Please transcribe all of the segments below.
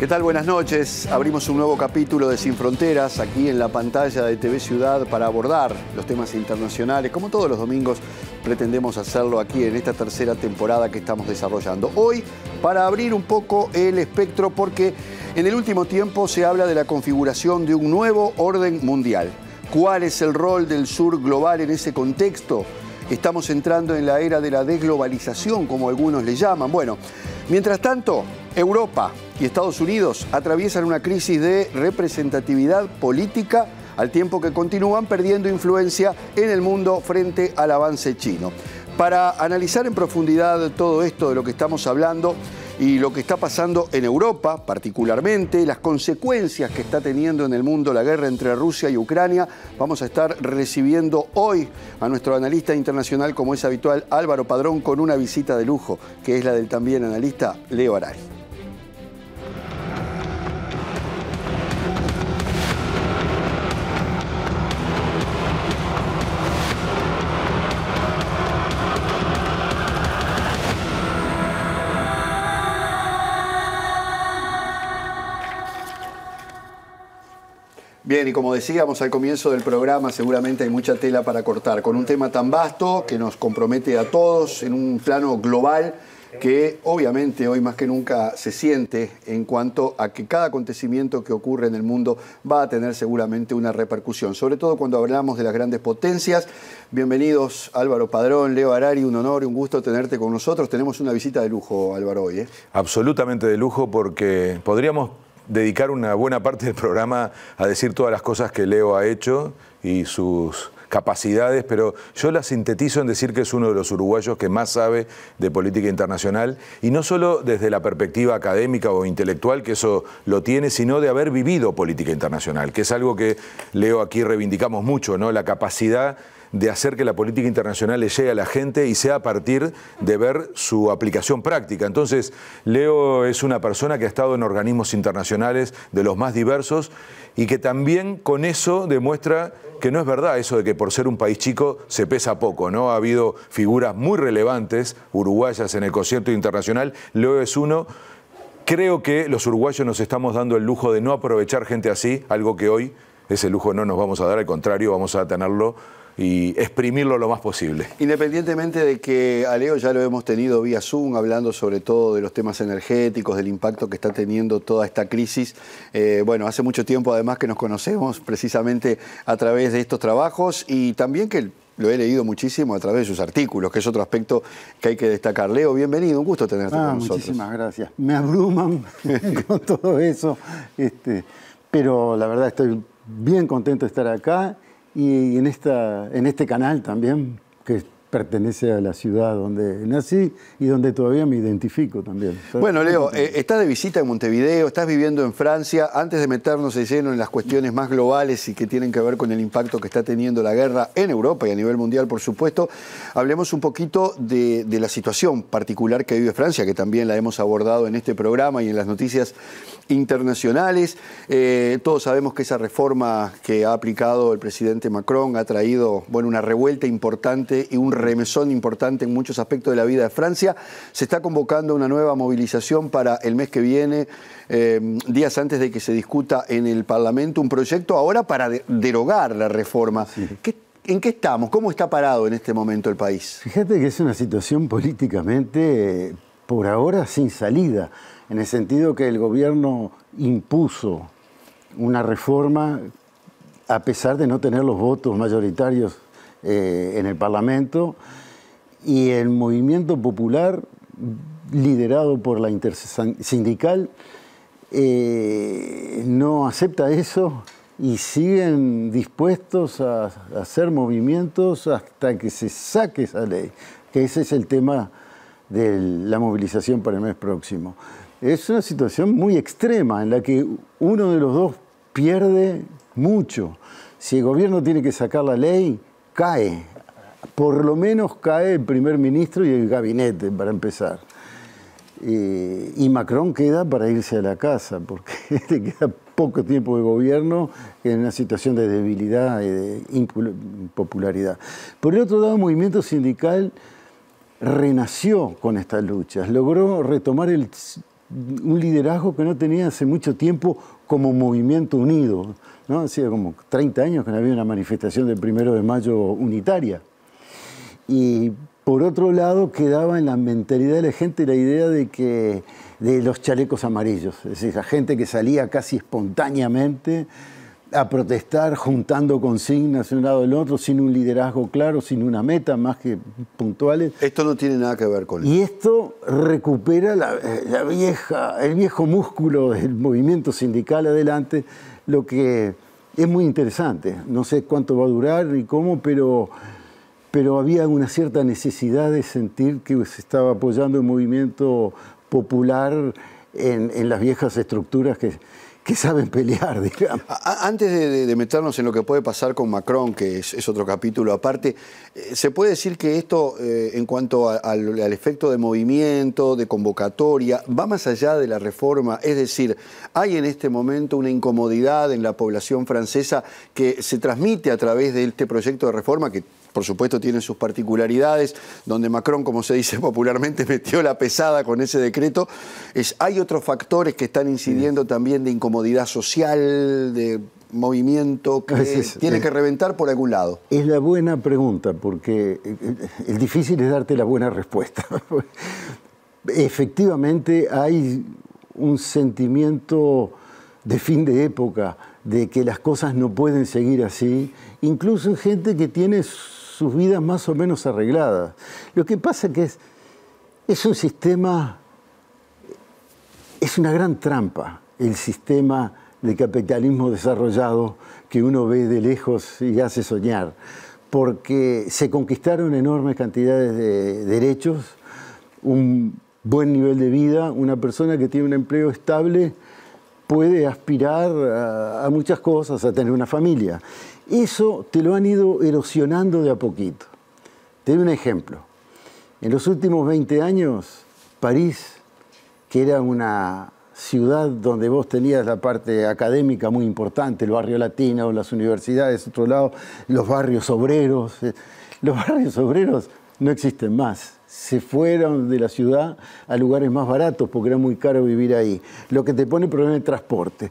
¿Qué tal? Buenas noches. Abrimos un nuevo capítulo de Sin Fronteras aquí en la pantalla de TV Ciudad para abordar los temas internacionales. Como todos los domingos pretendemos hacerlo aquí en esta tercera temporada que estamos desarrollando. Hoy para abrir un poco el espectro porque en el último tiempo se habla de la configuración de un nuevo orden mundial. ¿Cuál es el rol del sur global en ese contexto? Estamos entrando en la era de la desglobalización, como algunos le llaman. Bueno, mientras tanto, Europa y Estados Unidos atraviesan una crisis de representatividad política al tiempo que continúan perdiendo influencia en el mundo frente al avance chino. Para analizar en profundidad todo esto de lo que estamos hablando y lo que está pasando en Europa, particularmente, las consecuencias que está teniendo en el mundo la guerra entre Rusia y Ucrania, vamos a estar recibiendo hoy a nuestro analista internacional, como es habitual, Álvaro Padrón, con una visita de lujo, que es la del también analista Leo Harari. Bien, y como decíamos al comienzo del programa, seguramente hay mucha tela para cortar, con un tema tan vasto que nos compromete a todos en un plano global que obviamente hoy más que nunca se siente en cuanto a que cada acontecimiento que ocurre en el mundo va a tener seguramente una repercusión, sobre todo cuando hablamos de las grandes potencias. Bienvenidos Álvaro Padrón, Leo Harari, un honor y un gusto tenerte con nosotros. Tenemos una visita de lujo, Álvaro, hoy. Absolutamente de lujo, porque podríamos dedicar una buena parte del programa a decir todas las cosas que Leo ha hecho y sus capacidades, pero yo las sintetizo en decir que es uno de los uruguayos que más sabe de política internacional, y no solo desde la perspectiva académica o intelectual, que eso lo tiene, sino de haber vivido política internacional, que es algo que, Leo, aquí reivindicamos mucho, ¿no? La capacidad de hacer que la política internacional le llegue a la gente y sea a partir de ver su aplicación práctica. Entonces, Leo es una persona que ha estado en organismos internacionales de los más diversos y que también con eso demuestra que no es verdad eso de que por ser un país chico se pesa poco, ¿no? Ha habido figuras muy relevantes uruguayas en el concierto internacional. Leo es uno. Creo que los uruguayos nos estamos dando el lujo de no aprovechar gente así, algo que hoy ese lujo no nos vamos a dar, al contrario, vamos a tenerlo y exprimirlo lo más posible. Independientemente de que a Leo ya lo hemos tenido vía Zoom, hablando sobre todo de los temas energéticos, del impacto que está teniendo toda esta crisis. Bueno, hace mucho tiempo además que nos conocemos precisamente a través de estos trabajos y también que lo he leído muchísimo a través de sus artículos, que es otro aspecto que hay que destacar. Leo, bienvenido, un gusto tenerte con nosotros. Muchísimas gracias. Me abruman con todo eso, pero la verdad estoy bien contento de estar acá. Y en este canal también, que pertenece a la ciudad donde nací y donde todavía me identifico también. Bueno, Leo, estás de visita en Montevideo, estás viviendo en Francia. Antes de meternos de lleno en las cuestiones más globales y que tienen que ver con el impacto que está teniendo la guerra en Europa y a nivel mundial, por supuesto, hablemos un poquito de la situación particular que vive Francia, que también la hemos abordado en este programa y en las noticias internacionales. Todos sabemos que esa reforma que ha aplicado el presidente Macron ha traído, bueno, una revuelta importante y un remesón importante en muchos aspectos de la vida de Francia. Se está convocando una nueva movilización para el mes que viene, días antes de que se discuta en el Parlamento un proyecto ahora para derogar la reforma. Sí. ¿En qué estamos? ¿Cómo está parado en este momento el país? Fíjate que es una situación políticamente, por ahora, sin salida, en el sentido que el gobierno impuso una reforma a pesar de no tener los votos mayoritarios en el Parlamento, y el movimiento popular, liderado por la intersindical, no acepta eso y siguen dispuestos a hacer movimientos hasta que se saque esa ley, que ese es el tema de la movilización para el mes próximo. Es una situación muy extrema en la que uno de los dos pierde mucho. Si el gobierno tiene que sacar la ley, cae. Por lo menos cae el primer ministro y el gabinete, para empezar. Y Macron queda para irse a la casa, porque le queda poco tiempo de gobierno en una situación de debilidad y de impopularidad. Por el otro lado, el movimiento sindical renació con estas luchas, logró retomar el un liderazgo que no tenía hace mucho tiempo como movimiento unido, ¿no? Hacía como 30 años que no había una manifestación del 1 de mayo unitaria. Y por otro lado quedaba en la mentalidad de la gente la idea de los chalecos amarillos, es decir, la gente que salía casi espontáneamente a protestar, juntando consignas de un lado del otro, sin un liderazgo claro, sin una meta, más que puntuales. Esto no tiene nada que ver con eso. Y esto recupera el viejo músculo del movimiento sindical adelante, lo que es muy interesante. No sé cuánto va a durar ni cómo, pero había una cierta necesidad de sentir que se estaba apoyando el movimiento popular en las viejas estructuras que saben pelear, digamos. Antes de meternos en lo que puede pasar con Macron, que es otro capítulo aparte, ¿se puede decir que esto, en cuanto al efecto de movimiento, de convocatoria, va más allá de la reforma? Es decir, hay en este momento una incomodidad en la población francesa que se transmite a través de este proyecto de reforma que, por supuesto, tiene sus particularidades, donde Macron, como se dice popularmente, metió la pesada con ese decreto. Hay otros factores que están incidiendo también de incomodidad social, de movimiento, que tiene que reventar por algún lado. Es la buena pregunta, porque el difícil es darte la buena respuesta. Efectivamente, hay un sentimiento de fin de época, de que las cosas no pueden seguir así, incluso en gente que tiene sus vidas más o menos arregladas. Lo que pasa es que es un sistema, es una gran trampa, el sistema de capitalismo desarrollado que uno ve de lejos y hace soñar, porque se conquistaron enormes cantidades de derechos, un buen nivel de vida, una persona que tiene un empleo estable puede aspirar a muchas cosas, a tener una familia. Eso te lo han ido erosionando de a poquito. Te doy un ejemplo. En los últimos 20 años, París, que era una ciudad donde vos tenías la parte académica muy importante, el barrio latino, las universidades, otro lado, los barrios obreros. Los barrios obreros no existen más. Se fueron de la ciudad a lugares más baratos porque era muy caro vivir ahí. Lo que te pone problema de transporte.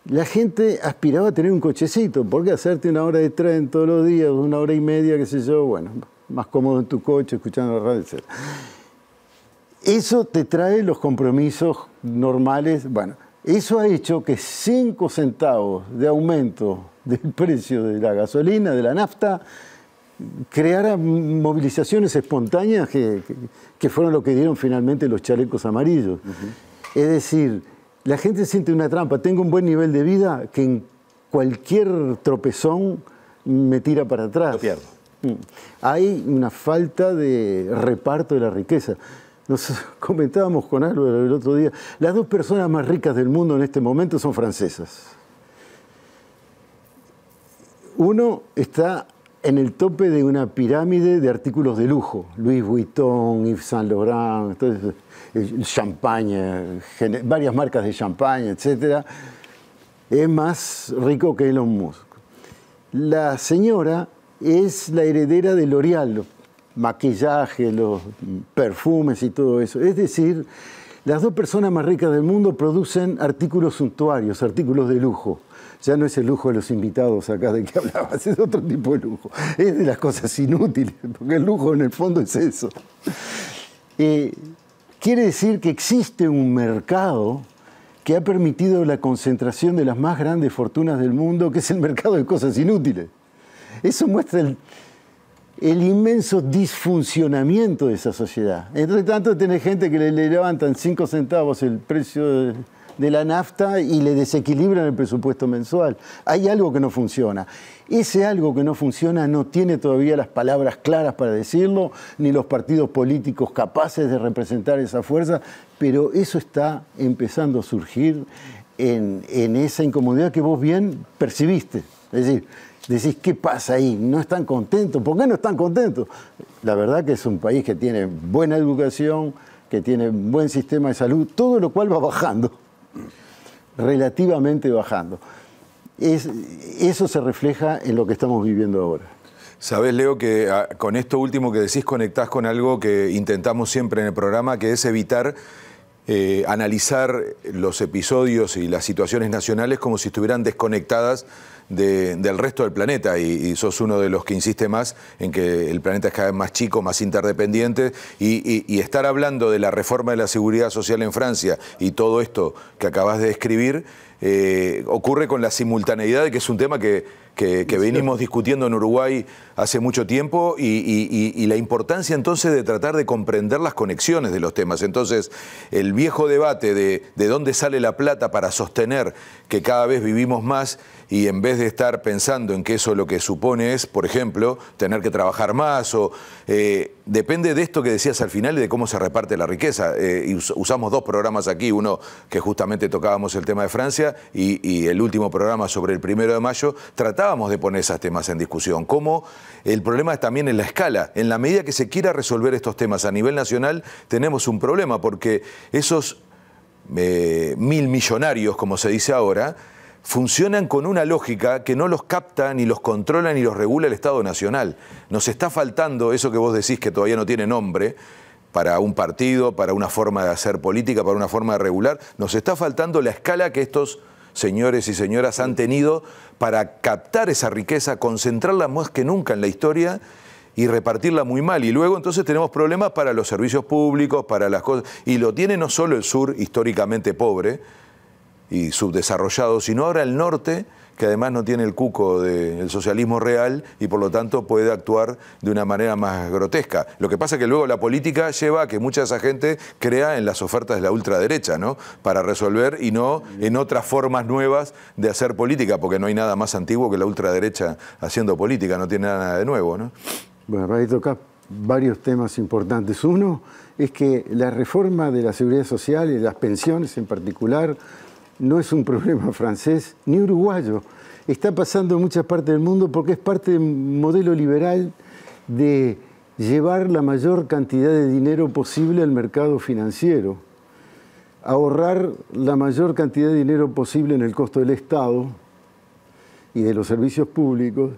La gente aspiraba a tener un cochecito, porque hacerte una hora de tren todos los días, una hora y media, qué sé yo, bueno, más cómodo en tu coche, escuchando la radio, etc. Eso te trae los compromisos normales. Bueno, eso ha hecho que 5 centavos de aumento del precio de la gasolina, de la nafta, creara movilizaciones espontáneas que fueron lo que dieron finalmente los chalecos amarillos. Es decir, la gente siente una trampa. Tengo un buen nivel de vida que en cualquier tropezón me tira para atrás. Lo pierdo. Hay una falta de reparto de la riqueza. Nos comentábamos con Álvaro el otro día, las 2 personas más ricas del mundo en este momento son francesas. Uno está en el tope de una pirámide de artículos de lujo, Louis Vuitton, Yves Saint Laurent, entonces, el champagne, varias marcas de champagne, etc. Es más rico que Elon Musk. La señora es la heredera de L'Oréal, los maquillaje, los perfumes y todo eso. Es decir, las 2 personas más ricas del mundo producen artículos suntuarios, artículos de lujo. Ya no es el lujo de los invitados acá de que hablabas, es otro tipo de lujo. Es de las cosas inútiles, porque el lujo en el fondo es eso. Quiere decir que existe un mercado que ha permitido la concentración de las más grandes fortunas del mundo, que es el mercado de cosas inútiles. Eso muestra el inmenso disfuncionamiento de esa sociedad. Entre tanto, tenés gente que le levantan 5 centavos el precio de la nafta y le desequilibran el presupuesto mensual. Hay algo que no funciona. Ese algo que no funciona no tiene todavía las palabras claras para decirlo, ni los partidos políticos capaces de representar esa fuerza, pero eso está empezando a surgir en esa incomodidad que vos bien percibiste. Es decir, decís, ¿qué pasa ahí? ¿No están contentos? ¿Por qué no están contentos? La verdad que es un país que tiene buena educación, que tiene buen sistema de salud, todo lo cual va bajando, relativamente bajando. Eso se refleja en lo que estamos viviendo ahora. Sabés, Leo, que con esto último que decís conectás con algo que intentamos siempre en el programa, que es evitar analizar los episodios y las situaciones nacionales como si estuvieran desconectadas del resto del planeta, y sos uno de los que insiste más en que el planeta es cada vez más chico, más interdependiente, y estar hablando de la reforma de la seguridad social en Francia y todo esto que acabas de describir, ocurre con la simultaneidad de que es un tema que venimos discutiendo en Uruguay hace mucho tiempo, y la importancia entonces de tratar de comprender las conexiones de los temas. Entonces, el viejo debate de dónde sale la plata para sostener que cada vez vivimos más, y en vez de estar pensando en que eso lo que supone es, por ejemplo, tener que trabajar más, o depende de esto que decías al final y de cómo se reparte la riqueza. Y usamos dos programas aquí, uno que justamente tocábamos el tema de Francia, y el último programa sobre el 1 de mayo, tratábamos de poner esos temas en discusión. Cómo el problema es también en la escala. En la medida que se quiera resolver estos temas a nivel nacional, tenemos un problema, porque esos 1.000 millonarios, como se dice ahora, funcionan con una lógica que no los capta, ni los controla, ni los regula el Estado Nacional. Nos está faltando eso que vos decís que todavía no tiene nombre, para un partido, para una forma de hacer política, para una forma de regular. Nos está faltando la escala que estos señores y señoras han tenido para captar esa riqueza, concentrarla más que nunca en la historia y repartirla muy mal. Y luego entonces tenemos problemas para los servicios públicos, para las cosas. Y lo tiene no solo el sur, históricamente pobre y subdesarrollado, sino ahora el norte, que además no tiene el cuco del socialismo real y por lo tanto puede actuar de una manera más grotesca. Lo que pasa es que luego la política lleva a que mucha de esa gente crea en las ofertas de la ultraderecha, ¿no? Para resolver, y no en otras formas nuevas de hacer política, porque no hay nada más antiguo que la ultraderecha haciendo política, no tiene nada de nuevo, ¿no? Bueno, ahí toca varios temas importantes. Uno es que la reforma de la seguridad social y las pensiones en particular no es un problema francés ni uruguayo. Está pasando en muchas partes del mundo porque es parte del modelo liberal de llevar la mayor cantidad de dinero posible al mercado financiero, ahorrar la mayor cantidad de dinero posible en el costo del Estado y de los servicios públicos.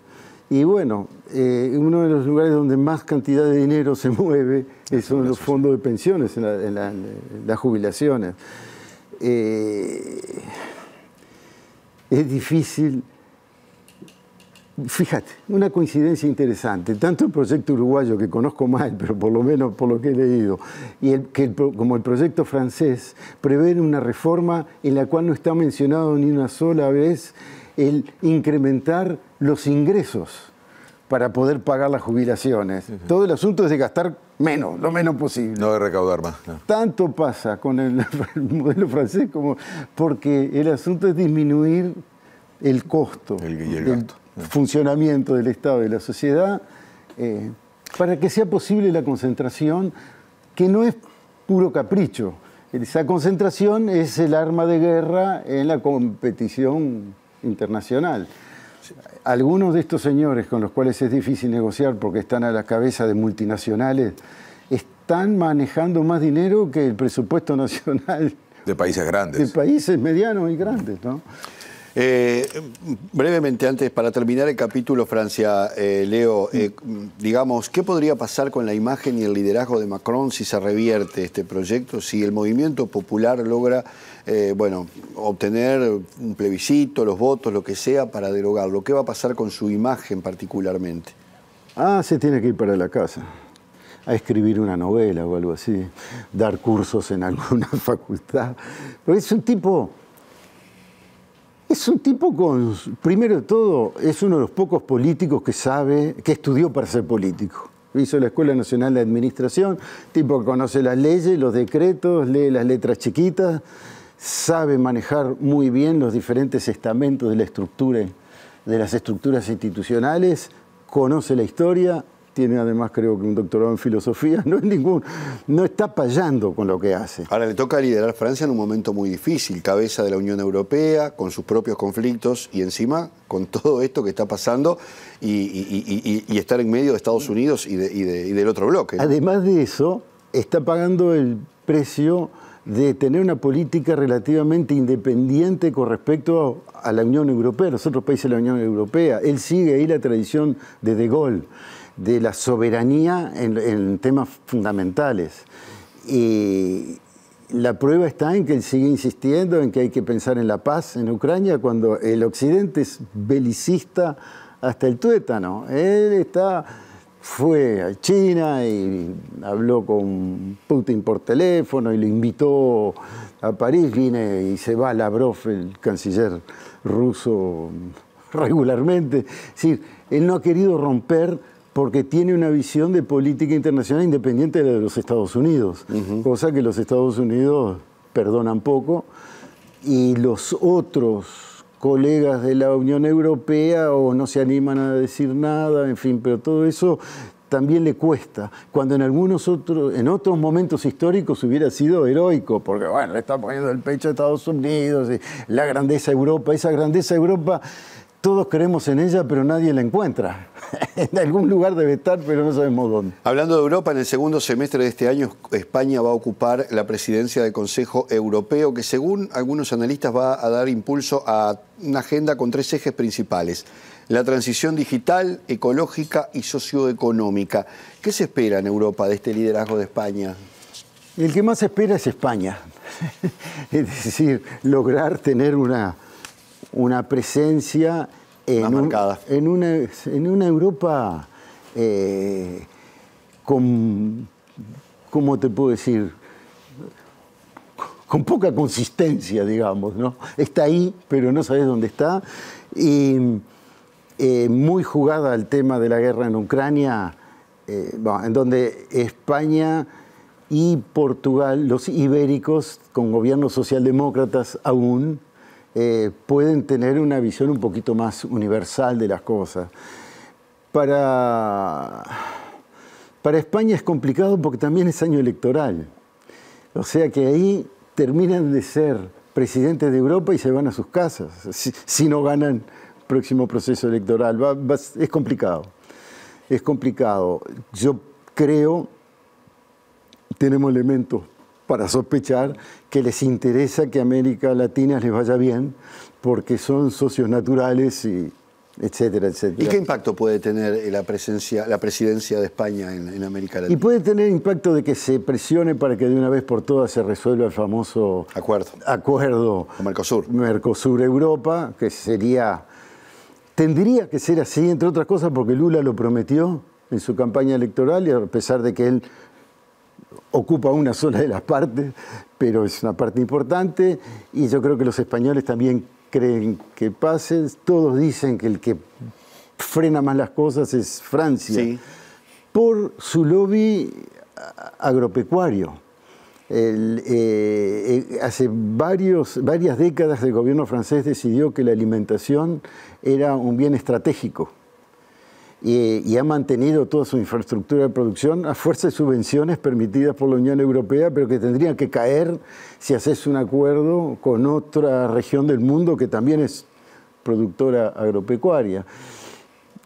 Y bueno, uno de los lugares donde más cantidad de dinero se mueve son los fondos de pensiones, en las jubilaciones. Es difícil. Fíjate, una coincidencia interesante, tanto el proyecto uruguayo, que conozco mal, pero por lo menos por lo que he leído, como el proyecto francés, prevén una reforma en la cual no está mencionado ni una sola vez el incrementar los ingresos para poder pagar las jubilaciones. Todo el asunto es de gastar menos, lo menos posible. No de recaudar más. No. Tanto pasa con el modelo francés como porque el asunto es disminuir el costo del funcionamiento del Estado y de la sociedad para que sea posible la concentración, que no es puro capricho. Esa concentración es el arma de guerra en la competición internacional. Algunos de estos señores con los cuales es difícil negociar porque están a la cabeza de multinacionales están manejando más dinero que el presupuesto nacional de países grandes. De países medianos y grandes, ¿no? Brevemente, antes, para terminar el capítulo Francia, Leo, digamos, ¿qué podría pasar con la imagen y el liderazgo de Macron si se revierte este proyecto? Si el movimiento popular logra, obtener un plebiscito, los votos, lo que sea, para derogarlo. ¿Qué va a pasar con su imagen particularmente? Se tiene que ir para la casa a escribir una novela o algo así, dar cursos en alguna facultad. Pero es un tipo con, primero de todo, es uno de los pocos políticos que estudió para ser político. Hizo la Escuela Nacional de Administración, tipo que conoce las leyes, los decretos, lee las letras chiquitas, sabe manejar muy bien los diferentes estamentos de las estructuras institucionales, conoce la historia, tiene además creo que un doctorado en filosofía, no está payando con lo que hace. Ahora le toca liderar Francia en un momento muy difícil, cabeza de la Unión Europea, con sus propios conflictos y encima con todo esto que está pasando y estar en medio de Estados Unidos y del otro bloque, ¿no? Además de eso, está pagando el precio de tener una política relativamente independiente con respecto a la Unión Europea, los otros países de la Unión Europea. Él sigue ahí la tradición de Gaulle, de la soberanía en temas fundamentales. Y la prueba está en que él sigue insistiendo en que hay que pensar en la paz en Ucrania cuando el Occidente es belicista hasta el tuétano. Él fue a China y habló con Putin por teléfono y lo invitó a París, viene y se va Lavrov, el canciller ruso, regularmente. Es decir, él no ha querido romper porque tiene una visión de política internacional independiente de la de los Estados Unidos, cosa que los Estados Unidos perdonan poco, y los otros colegas de la Unión Europea o no se animan a decir nada, en fin, pero todo eso también le cuesta, cuando en otros momentos históricos hubiera sido heroico, porque bueno, le está poniendo el pecho a Estados Unidos, y la grandeza de Europa, esa grandeza de Europa, todos creemos en ella, pero nadie la encuentra. En algún lugar debe estar, pero no sabemos dónde. Hablando de Europa, en el segundo semestre de este año, España va a ocupar la presidencia del Consejo Europeo, que según algunos analistas va a dar impulso a una agenda con 3 ejes principales: la transición digital, ecológica y socioeconómica. ¿Qué se espera en Europa de este liderazgo de España? El que más se espera es España. Es decir, lograr tener una presencia en una Europa con, ¿cómo te puedo decir?, con poca consistencia, digamos, ¿no? Está ahí, pero no sabes dónde está. Y muy jugada al tema de la guerra en Ucrania, en donde España y Portugal, los ibéricos, con gobiernos socialdemócratas aún, pueden tener una visión un poquito más universal de las cosas. Para España es complicado porque también es año electoral. O sea que ahí terminan de ser presidentes de Europa y se van a sus casas, si no ganan el próximo proceso electoral. Es complicado. Es complicado. Yo creo, tenemos elementos para sospechar que les interesa que a América Latina les vaya bien, porque son socios naturales, y etcétera, etcétera. ¿Y qué impacto puede tener la presidencia de España en América Latina? Y puede tener impacto de que se presione para que de una vez por todas se resuelva el famoso acuerdo con Mercosur. Mercosur-Europa, que tendría que ser así, entre otras cosas, porque Lula lo prometió en su campaña electoral, y a pesar de que él ocupa una sola de las partes, pero es una parte importante, y yo creo que los españoles también creen que pase. Todos dicen que el que frena más las cosas es Francia, sí, por su lobby agropecuario. Hace varias décadas el gobierno francés decidió que la alimentación era un bien estratégico. Y ha mantenido toda su infraestructura de producción a fuerza de subvenciones permitidas por la Unión Europea, pero que tendrían que caer si haces un acuerdo con otra región del mundo que también es productora agropecuaria.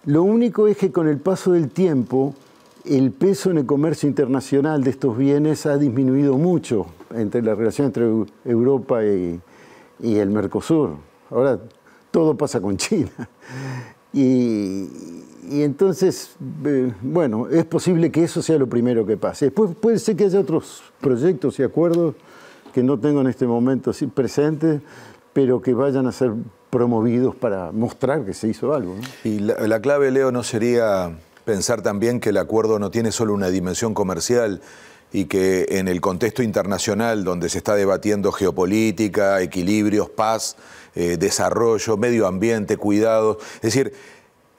Lo único es que con el paso del tiempo, el peso en el comercio internacional de estos bienes ha disminuido mucho entre la relación entre Europa y el Mercosur. Ahora todo pasa con China. Y entonces, bueno, es posible que eso sea lo primero que pase. Después puede ser que haya otros proyectos y acuerdos que no tengo en este momento así presentes, pero que vayan a ser promovidos para mostrar que se hizo algo, ¿no? Y la clave, Leo, ¿no sería pensar también que el acuerdo no tiene solo una dimensión comercial y que en el contexto internacional donde se está debatiendo geopolítica, equilibrios, paz, desarrollo, medio ambiente, cuidados, es decir,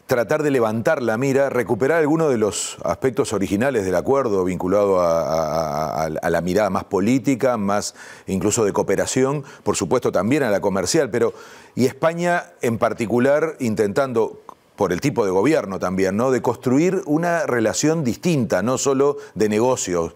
tratar de levantar la mira, recuperar algunos de los aspectos originales del acuerdo vinculado a la mirada más política, más incluso de cooperación, por supuesto también a la comercial, y España en particular intentando, por el tipo de gobierno también, ¿no?, de construir una relación distinta, no solo de negocios,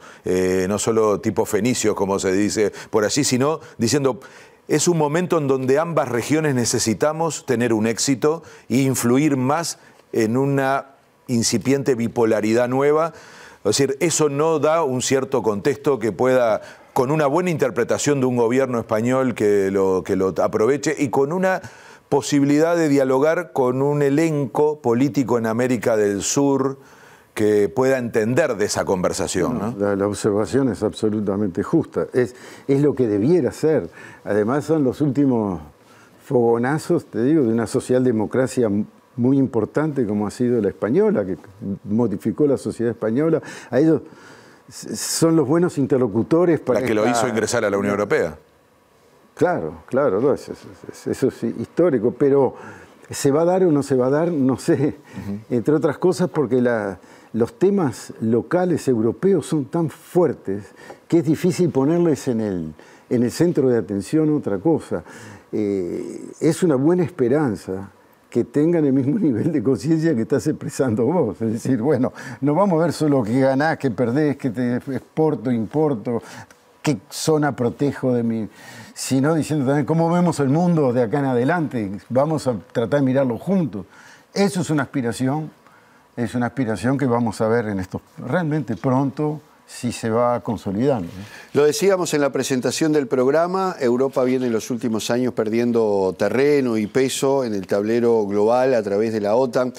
no solo tipo fenicios, como se dice por allí, sino diciendo: es un momento en donde ambas regiones necesitamos tener un éxito e influir más en una incipiente bipolaridad nueva. Es decir, eso no da un cierto contexto que pueda, con una buena interpretación de un gobierno español que lo aproveche y con una posibilidad de dialogar con un elenco político en América del Sur que pueda entender de esa conversación, ¿no? La observación es absolutamente justa. Es lo que debiera ser. Además, son los últimos fogonazos, te digo, de una socialdemocracia muy importante como ha sido la española, que modificó la sociedad española. A ellos son los buenos interlocutores para... La que lo hizo ingresar a la Unión Europea. Claro, no, eso es histórico, pero ¿se va a dar o no se va a dar? No sé. Entre otras cosas porque los temas locales europeos son tan fuertes que es difícil ponerles en el centro de atención otra cosa. Es una buena esperanza que tengan el mismo nivel de conciencia que estás expresando vos. Es decir, bueno, no vamos a ver solo que ganás, que perdés, que te exporto, importo, qué zona protejo de mi... sino diciendo también cómo vemos el mundo de acá en adelante. Vamos a tratar de mirarlo juntos. Eso es una aspiración que vamos a ver en esto realmente pronto, si se va consolidando. Lo decíamos en la presentación del programa, Europa viene en los últimos años perdiendo terreno y peso en el tablero global a través de la OTAN.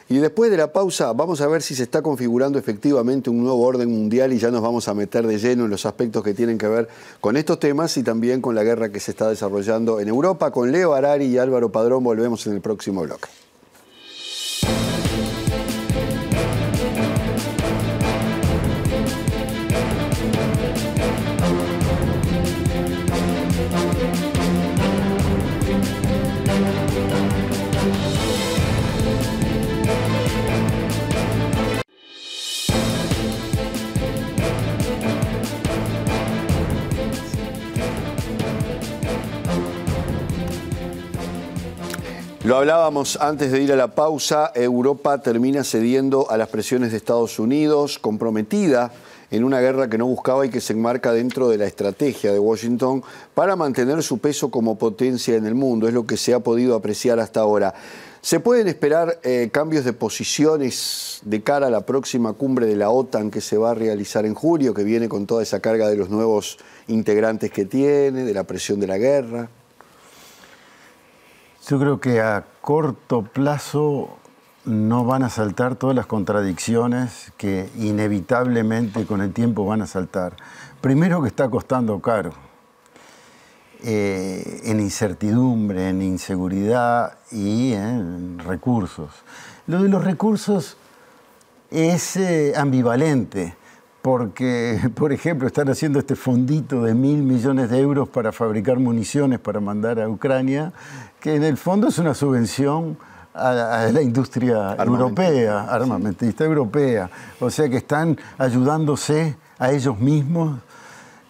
Y después de la pausa vamos a ver si se está configurando efectivamente un nuevo orden mundial y ya nos vamos a meter de lleno en los aspectos que tienen que ver con estos temas y también con la guerra que se está desarrollando en Europa. Con Leo Harari y Álvaro Padrón volvemos en el próximo bloque. Lo hablábamos antes de ir a la pausa, Europa termina cediendo a las presiones de Estados Unidos, comprometida en una guerra que no buscaba y que se enmarca dentro de la estrategia de Washington para mantener su peso como potencia en el mundo. Es lo que se ha podido apreciar hasta ahora. ¿Se pueden esperar cambios de posiciones de cara a la próxima cumbre de la OTAN que se va a realizar en julio, que viene con toda esa carga de los nuevos integrantes que tiene, de la presión de la guerra? Yo creo que a corto plazo no van a saltar todas las contradicciones que inevitablemente con el tiempo van a saltar. Primero que está costando caro, en incertidumbre, en inseguridad y en recursos. Lo de los recursos es ambivalente, porque, por ejemplo, están haciendo este fondito de 1.000 millones de euros para fabricar municiones para mandar a Ucrania, que en el fondo es una subvención a la industria europea, armamentista europea. O sea que están ayudándose a ellos mismos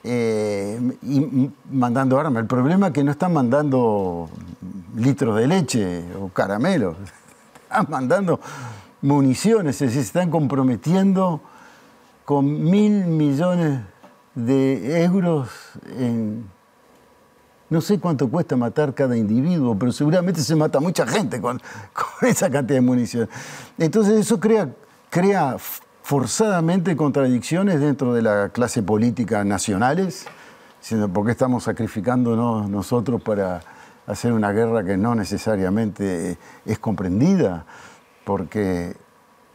y mandando armas. El problema es que no están mandando litros de leche o caramelos, están mandando municiones, es decir, se están comprometiendo con 1.000 millones de euros en... No sé cuánto cuesta matar cada individuo, pero seguramente se mata mucha gente con esa cantidad de munición. Entonces eso crea forzadamente contradicciones dentro de la clase política nacionales, diciendo por qué estamos sacrificándonos nosotros para hacer una guerra que no necesariamente es comprendida, porque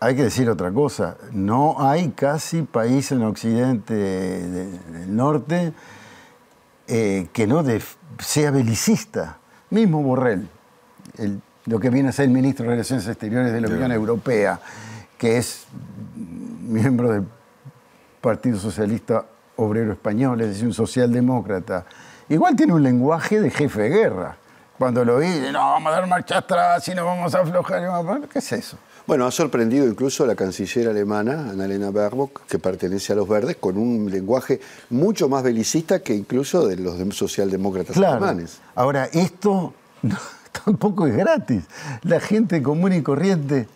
hay que decir otra cosa, no hay casi país en Occidente del norte que no sea belicista. Mismo Borrell, lo que viene a ser el ministro de Relaciones Exteriores de la Unión Europea, que es miembro del Partido Socialista Obrero Español, es decir, un socialdemócrata. Igual tiene un lenguaje de jefe de guerra. Cuando lo dice, no, vamos a dar marcha atrás y no vamos a aflojar. ¿Qué es eso? Bueno, ha sorprendido incluso a la canciller alemana, Annalena Baerbock, que pertenece a los Verdes, con un lenguaje mucho más belicista que incluso de los socialdemócratas alemanes. Ahora, esto tampoco es gratis. La gente común y corriente,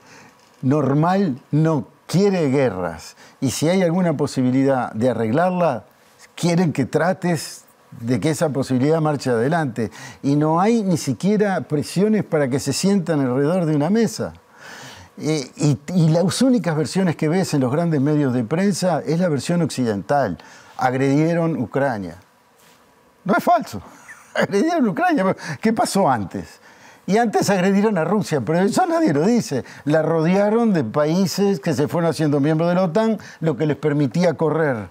normal, no quiere guerras. Y si hay alguna posibilidad de arreglarla, quieren que trates de que esa posibilidad marche adelante. Y no hay ni siquiera presiones para que se sientan alrededor de una mesa. Y las únicas versiones que ves en los grandes medios de prensa es la versión occidental. Agredieron Ucrania. No es falso. Agredieron Ucrania. ¿Qué pasó antes? Y antes agredieron a Rusia, pero eso nadie lo dice. La rodearon de países que se fueron haciendo miembros de la OTAN, lo que les permitía correr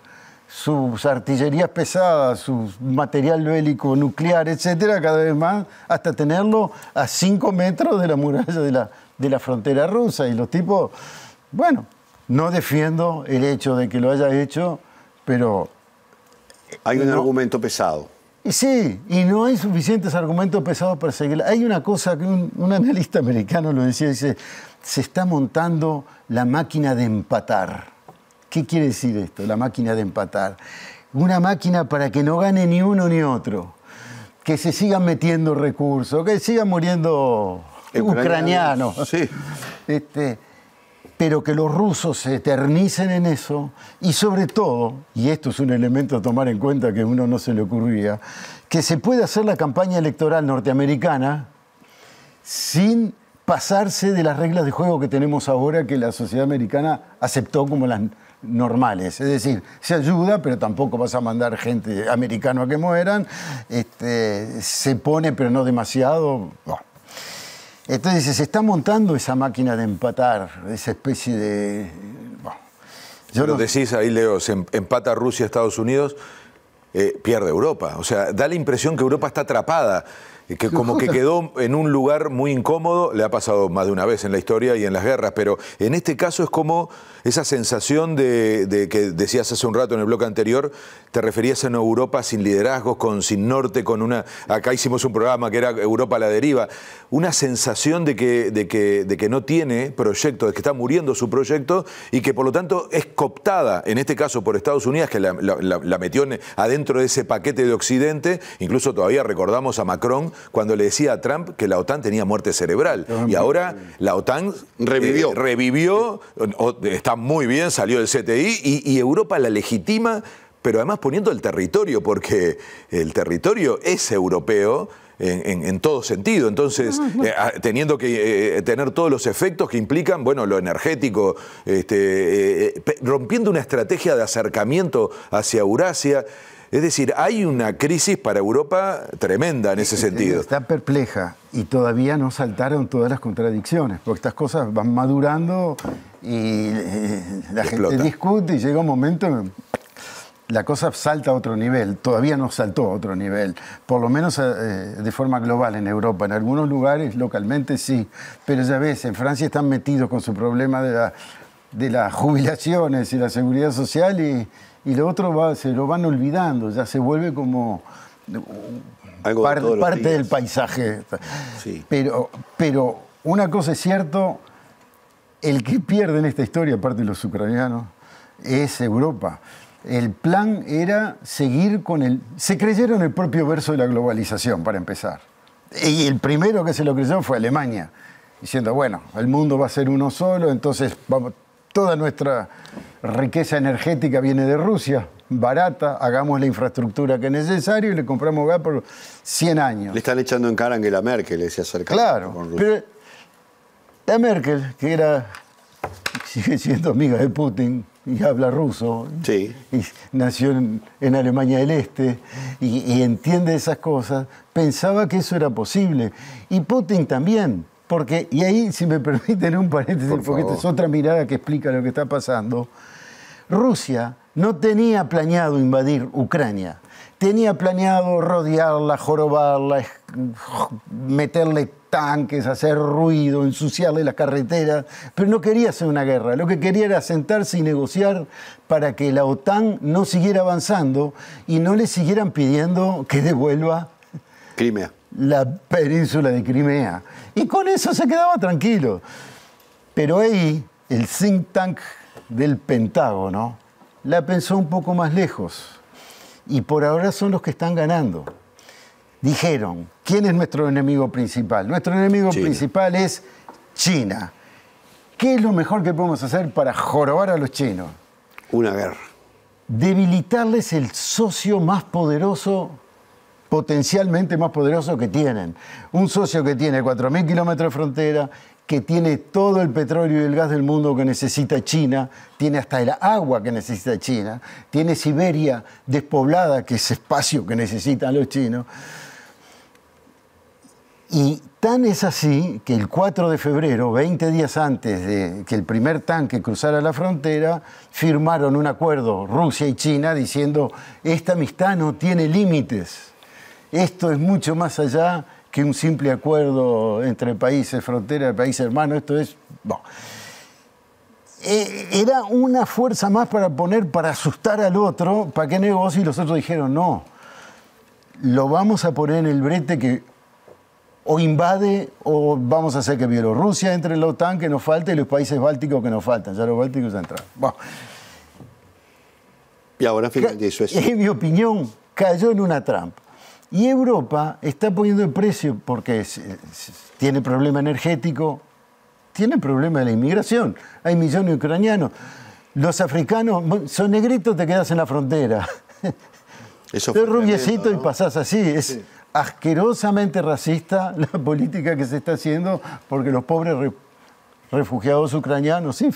sus artillerías pesadas, su material bélico nuclear, etcétera, cada vez más, hasta tenerlo a 5 metros de la muralla de la frontera rusa. Y los tipos, bueno, no defiendo el hecho de que lo haya hecho, pero... Hay un argumento pesado. Y sí, y no hay suficientes argumentos pesados para seguirla. Hay una cosa que un analista americano lo decía, dice, se está montando la máquina de empatar. ¿Qué quiere decir esto, la máquina de empatar? Una máquina para que no gane ni uno ni otro, que se sigan metiendo recursos, que sigan muriendo ucranianos. Sí. Pero que los rusos se eternicen en eso y sobre todo, y esto es un elemento a tomar en cuenta que a uno no se le ocurría, que se puede hacer la campaña electoral norteamericana sin pasarse de las reglas de juego que tenemos ahora que la sociedad americana aceptó como las normales. Es decir, se ayuda, pero tampoco vas a mandar gente americana a que mueran, se pone, pero no demasiado... Bueno. Entonces se está montando esa máquina de empatar, esa especie de... Bueno, pero decís ahí, Leo, se empata Rusia, Estados Unidos, pierde Europa. O sea, da la impresión que Europa está atrapada, que como que quedó en un lugar muy incómodo. Le ha pasado más de una vez en la historia y en las guerras, pero en este caso es como esa sensación de que decías hace un rato en el bloque anterior, te referías a una Europa sin liderazgos, sin norte, con una... Acá hicimos un programa que era Europa a la deriva. Una sensación de que no tiene proyecto, de que está muriendo su proyecto y que por lo tanto es cooptada, en este caso por Estados Unidos, que la metió adentro de ese paquete de Occidente. Incluso todavía recordamos a Macron cuando le decía a Trump que la OTAN tenía muerte cerebral. Y ahora la OTAN revivió, está muy bien, salió del CTI y Europa la legitima, pero además poniendo el territorio, porque el territorio es europeo en todo sentido. Entonces, teniendo que tener todos los efectos que implican, bueno, lo energético, rompiendo una estrategia de acercamiento hacia Eurasia. Es decir, hay una crisis para Europa tremenda en ese sentido. Está perpleja y todavía no saltaron todas las contradicciones, porque estas cosas van madurando y la gente discute y llega un momento en la cosa salta a otro nivel. Todavía no saltó a otro nivel, por lo menos de forma global en Europa. En algunos lugares localmente sí, pero ya ves, en Francia están metidos con su problema de las jubilaciones y la seguridad social y lo otro se lo van olvidando, ya se vuelve como parte del paisaje. Sí. Pero una cosa es cierto, el que pierde en esta historia, aparte de los ucranianos, es Europa. El plan era seguir con se creyeron el propio verso de la globalización, para empezar. Y el primero que se lo creyó fue Alemania, diciendo, bueno, el mundo va a ser uno solo, entonces toda nuestra riqueza energética viene de Rusia, barata, hagamos la infraestructura que es necesario y le compramos gas por 100 años. Le están echando en cara a Angela Merkel, se acerca. Claro, con Rusia. pero la Merkel, que sigue siendo amiga de Putin y habla ruso, sí, y nació en Alemania del Este y entiende esas cosas, pensaba que eso era posible. Y Putin también. Porque, y ahí, si me permiten un paréntesis, porque esta es otra mirada que explica lo que está pasando, Rusia no tenía planeado invadir Ucrania, tenía planeado rodearla, jorobarla, meterle tanques, hacer ruido, ensuciarle las carreteras, pero no quería hacer una guerra, lo que quería era sentarse y negociar para que la OTAN no siguiera avanzando y no le siguieran pidiendo que devuelva Crimea, la península de Crimea. Y con eso se quedaba tranquilo. Pero ahí el think tank del Pentágono la pensó un poco más lejos. Y por ahora son los que están ganando. Dijeron, ¿quién es nuestro enemigo principal? Nuestro enemigo principal es China. ¿Qué es lo mejor que podemos hacer para jorobar a los chinos? Una guerra. Debilitarles el socio más poderoso, potencialmente más poderoso que tienen. Un socio que tiene 4.000 kilómetros de frontera, que tiene todo el petróleo y el gas del mundo que necesita China, tiene hasta el agua que necesita China, tiene Siberia despoblada, que es espacio que necesitan los chinos. Y tan es así que el 4 de febrero, 20 días antes de que el primer tanque cruzara la frontera, firmaron un acuerdo Rusia y China diciendo: esta amistad no tiene límites. Esto es mucho más allá que un simple acuerdo entre países, frontera, países hermanos. Esto es... Bueno. Era una fuerza más para asustar al otro, para que negocie, y los otros dijeron: no, lo vamos a poner en el brete que o invade o vamos a hacer que Bielorrusia entre en la OTAN, que nos falte, y los países bálticos que nos faltan. Ya los bálticos ya entraron. Bueno. Y ahora finalmente eso es... En mi opinión, cayó en una trampa. Y Europa está poniendo el precio porque tiene problema energético, tiene problema de la inmigración. Hay millones de ucranianos. Los africanos, son negritos, te quedas en la frontera. Eso Sos rubiecito, ¿no? Y ¿no? pasás así. Es sí. Asquerosamente racista la política que se está haciendo, porque los pobres refugiados ucranianos, sí,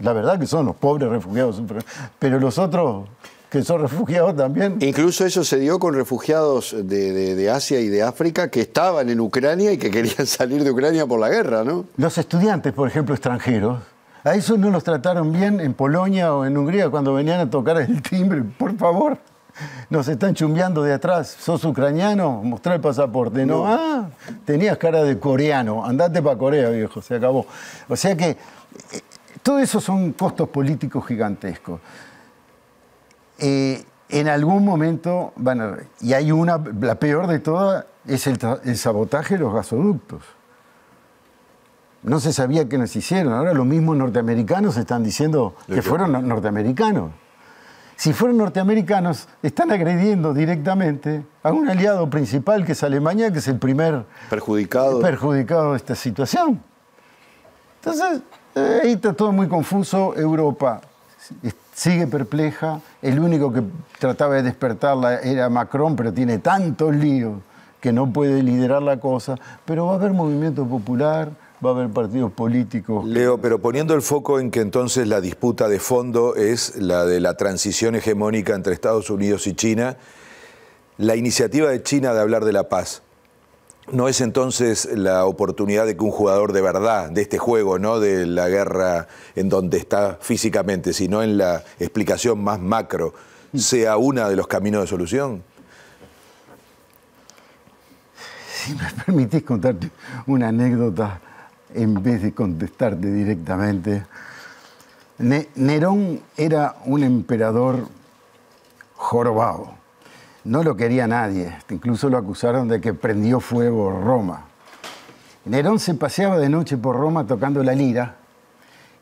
la verdad que son los pobres refugiados ucranianos, pero los otros que son refugiados también. Incluso eso se dio con refugiados de Asia y de África que estaban en Ucrania y que querían salir de Ucrania por la guerra, ¿no? Los estudiantes, por ejemplo, extranjeros, a esos no los trataron bien en Polonia o en Hungría cuando venían a tocar el timbre. Por favor, nos están chumbeando de atrás. ¿Sos ucraniano? Mostrá el pasaporte. No, ah, tenías cara de coreano. Andate para Corea, viejo, se acabó. O sea que todo eso son costos políticos gigantescos. En algún momento van a... Y hay una, la peor de todas, es el sabotaje de los gasoductos. No se sabía que nos hicieron. Ahora los mismos norteamericanos están diciendo que fueron norteamericanos. Si fueron norteamericanos, están agrediendo directamente a un aliado principal, que es Alemania, que es el primer perjudicado de esta situación. Entonces, ahí está todo muy confuso. Europa sigue perpleja. El único que trataba de despertarla era Macron, pero tiene tantos líos que no puede liderar la cosa. Pero va a haber movimiento popular, va a haber partidos políticos. Leo, pero poniendo el foco en que entonces la disputa de fondo es la de la transición hegemónica entre Estados Unidos y China, la iniciativa de China de hablar de la paz, ¿no es entonces la oportunidad de que un jugador de verdad de este juego, no de la guerra en donde está físicamente, sino en la explicación más macro, sea uno de los caminos de solución? Si me permitís contarte una anécdota en vez de contestarte directamente. Nerón era un emperador jorobado. No lo quería nadie. Incluso lo acusaron de que prendió fuego Roma. Nerón se paseaba de noche por Roma tocando la lira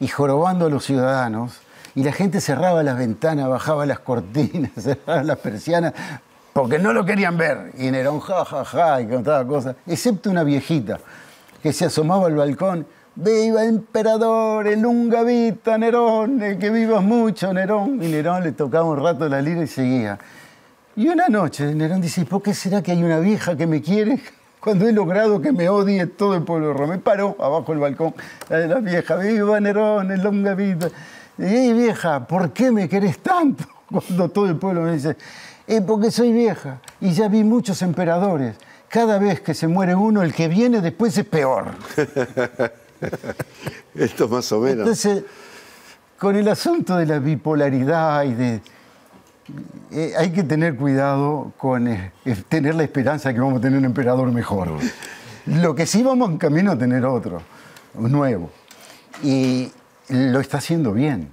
y jorobando a los ciudadanos. Y la gente cerraba las ventanas, bajaba las cortinas, cerraba las persianas, porque no lo querían ver. Y Nerón, ja, y contaba cosas. Excepto una viejita que se asomaba al balcón: ¡viva emperador, el lunga vita, Nerón, que vivas mucho, Nerón! Y Nerón le tocaba un rato la lira y seguía. Y una noche Nerón dice: ¿por qué será que hay una vieja que me quiere cuando he logrado que me odie todo el pueblo de Roma? Me paró abajo del balcón la vieja: ¡viva Nerón, el lunga vita! Y hey, vieja, ¿por qué me querés tanto? Cuando todo el pueblo me dice: porque soy vieja y ya vi muchos emperadores. Cada vez que se muere uno, el que viene después es peor. Esto más o menos. Entonces, con el asunto de la bipolaridad y de... hay que tener cuidado con tener la esperanza de que vamos a tener un emperador mejor. Lo que sí, vamos en camino a tener otro, nuevo. Y lo está haciendo bien.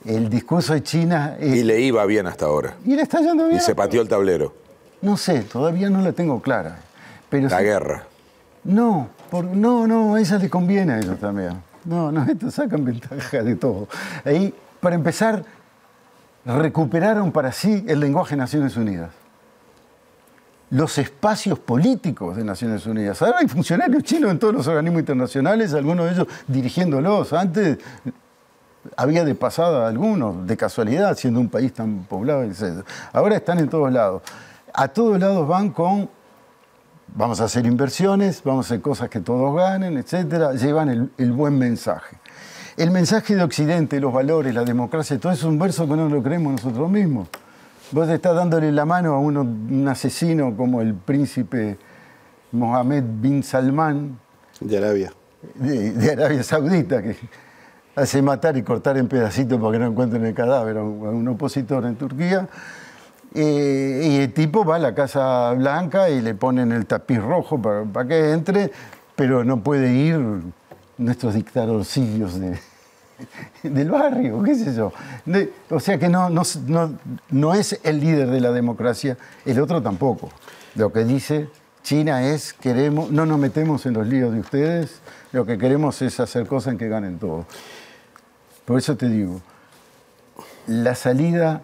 El discurso de China... y le iba bien hasta ahora. Y le está yendo bien. Y se pateó el tablero. No sé, todavía no la tengo clara. Pero la guerra. No, a ella le conviene a ellos también. No, estos sacan ventaja de todo. Ahí, para empezar, recuperaron para sí el lenguaje de Naciones Unidas. Los espacios políticos de Naciones Unidas. Ahora hay funcionarios chinos en todos los organismos internacionales, algunos de ellos dirigiéndolos. Antes había de pasada algunos, de casualidad, siendo un país tan poblado, etc. Ahora están en todos lados. A todos lados van con: vamos a hacer inversiones, vamos a hacer cosas que todos ganen, etc. Llevan el buen mensaje. El mensaje de Occidente, los valores, la democracia, todo eso es un verso que no lo creemos nosotros mismos. Vos estás dándole la mano a un asesino como el príncipe Mohammed bin Salman, De Arabia. de Arabia Saudita, que hace matar y cortar en pedacitos para que no encuentren el cadáver a un opositor en Turquía. Y el tipo va a la Casa Blanca y le ponen el tapiz rojo para que entre, pero no puede ir nuestros dictadorcillos del barrio, qué sé yo. O sea que no es el líder de la democracia, el otro tampoco. Lo que dice China es, no nos metemos en los líos de ustedes, lo que queremos es hacer cosas en que ganen todos. Por eso te digo, la salida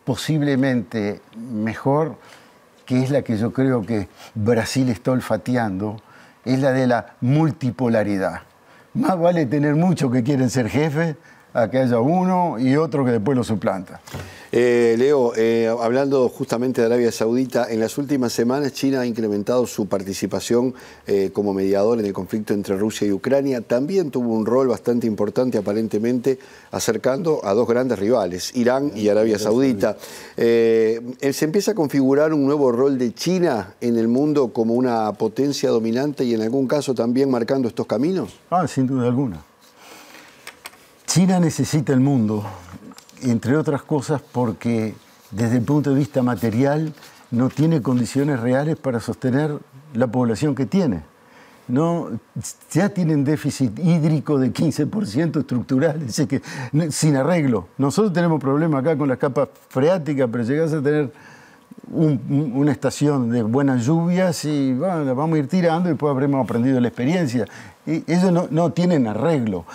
posiblemente mejor, que es la que yo creo que Brasil está olfateando, es la de la multipolaridad. Más vale tener muchos que quieren ser jefes a que haya uno y otro que después lo suplanta. Leo, hablando justamente de Arabia Saudita, en las últimas semanas China ha incrementado su participación como mediador en el conflicto entre Rusia y Ucrania. También tuvo un rol bastante importante, aparentemente, acercando a dos grandes rivales, Irán y Arabia Saudita. ¿Se empieza a configurar un nuevo rol de China en el mundo como una potencia dominante y en algún caso también marcando estos caminos? Sin duda alguna. China necesita el mundo, entre otras cosas porque desde el punto de vista material no tiene condiciones reales para sostener la población que tiene. Ya tienen déficit hídrico de 15% estructural, es decir, que sin arreglo. Nosotros tenemos problemas acá con las capas freáticas, pero llegás a tener una estación de buenas lluvias y bueno, la vamos a ir tirando y después habremos aprendido la experiencia. Y ellos no tienen arreglo.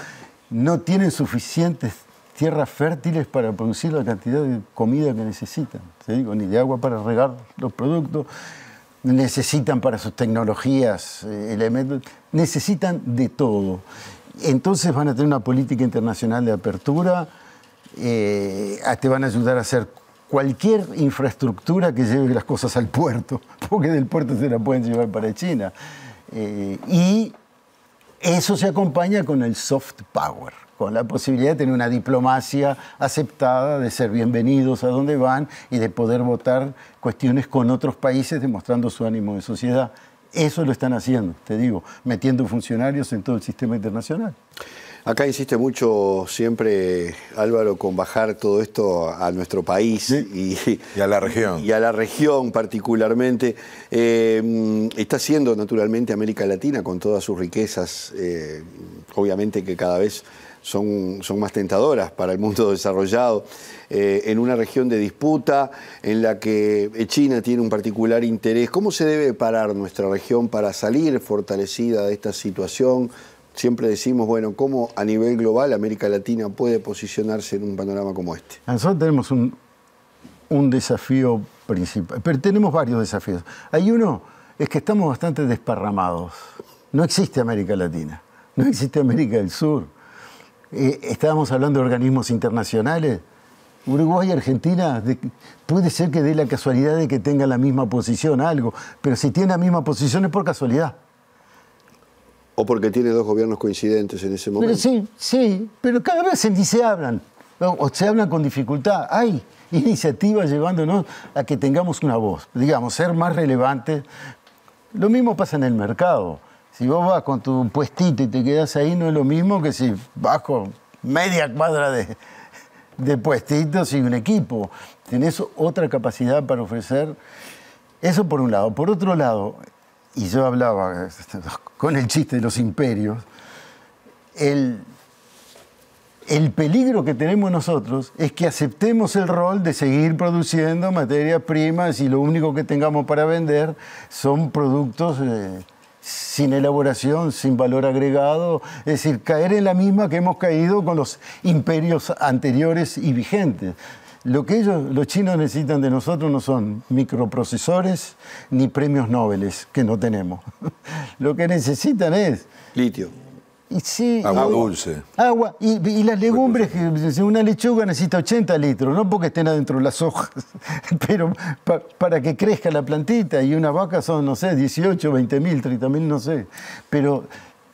No tienen suficientes tierras fértiles para producir la cantidad de comida que necesitan, ni de agua para regar los productos, necesitan para sus tecnologías elementos, necesitan de todo. Entonces van a tener una política internacional de apertura, te van a ayudar a hacer cualquier infraestructura que lleve las cosas al puerto, porque del puerto se la pueden llevar para China. Y eso se acompaña con el soft power, con la posibilidad de tener una diplomacia aceptada, de ser bienvenidos a donde van y de poder votar cuestiones con otros países demostrando su ánimo de sociedad. Eso lo están haciendo, te digo, metiendo funcionarios en todo el sistema internacional. Acá insiste mucho siempre Álvaro con bajar todo esto a nuestro país, ¿sí? y a la región. Y a la región particularmente. Está siendo naturalmente América Latina con todas sus riquezas, obviamente que cada vez son más tentadoras para el mundo desarrollado, en una región de disputa en la que China tiene un particular interés. ¿Cómo se debe parar nuestra región para salir fortalecida de esta situación? Siempre decimos, bueno, ¿cómo a nivel global América Latina puede posicionarse en un panorama como este? Nosotros tenemos un desafío principal, pero tenemos varios desafíos. Hay uno, es que estamos bastante desparramados. No existe América Latina, no existe América del Sur. Estábamos hablando de organismos internacionales. Uruguay y Argentina, puede ser que dé la casualidad de que tengan la misma posición, algo, pero si tienen la misma posición es por casualidad. O porque tiene dos gobiernos coincidentes en ese momento. Pero sí, pero cada vez ni se hablan, o se hablan con dificultad. Hay iniciativas llevándonos a que tengamos una voz, digamos, ser más relevantes. Lo mismo pasa en el mercado. Si vos vas con tu puestito y te quedás ahí, no es lo mismo que si vas con media cuadra de puestitos y un equipo. Tenés otra capacidad para ofrecer. Eso por un lado. Por otro lado, y yo hablaba con el chiste de los imperios, el peligro que tenemos nosotros es que aceptemos el rol de seguir produciendo materias primas y lo único que tengamos para vender son productos sin elaboración, sin valor agregado, es decir, caer en la misma que hemos caído con los imperios anteriores y vigentes. Lo que los chinos necesitan de nosotros no son microprocesores ni premios Nobel, que no tenemos. Lo que necesitan es litio. Agua dulce. Agua. Y las legumbres, una lechuga necesita 80 litros, no porque estén adentro las hojas, pero para que crezca la plantita. Y una vaca son, no sé, 18, 20.000, 30.000, no sé. Pero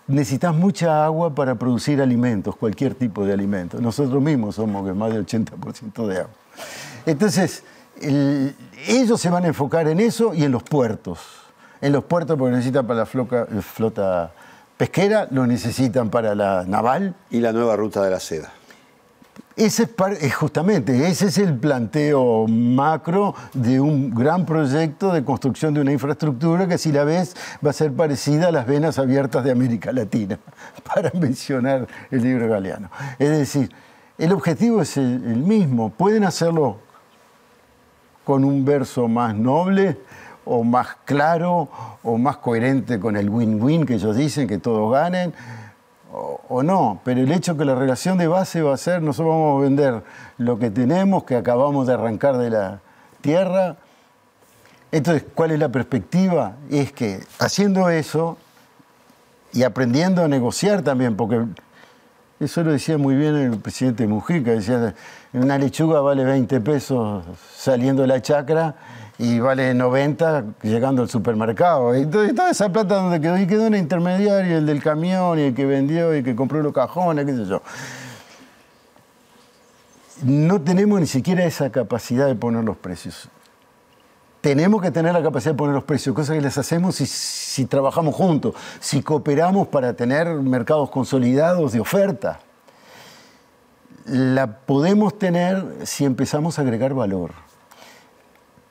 necesitas mucha agua para producir alimentos, cualquier tipo de alimento. Nosotros mismos somos más del 80% de agua. Entonces, ellos se van a enfocar en eso y en los puertos. en los puertos porque necesitan para la flota pesquera, lo necesitan para la naval. Y la nueva ruta de la seda. Justamente, ese es el planteo macro de un gran proyecto de construcción de una infraestructura que, si la ves, va a ser parecida a las venas abiertas de América Latina, para mencionar el libro Galeano. Es decir, el objetivo es el mismo. Pueden hacerlo con un verso más noble, o más claro, o más coherente con el win-win que ellos dicen, que todos ganen, o no, pero el hecho que la relación de base va a ser: nosotros vamos a vender lo que tenemos, que acabamos de arrancar de la tierra. Entonces, ¿cuál es la perspectiva? Es que haciendo eso y aprendiendo a negociar también, porque eso lo decía muy bien el presidente Mujica, decía: una lechuga vale 20 pesos saliendo de la chacra y vale 90 llegando al supermercado. Entonces, toda esa plata, ¿dónde quedó? Y quedó en el intermediario, el del camión, y el que vendió, y el que compró los cajones, qué sé yo. No tenemos ni siquiera esa capacidad de poner los precios. Tenemos que tener la capacidad de poner los precios, cosas que las hacemos si trabajamos juntos, si cooperamos para tener mercados consolidados de oferta. La podemos tener si empezamos a agregar valor.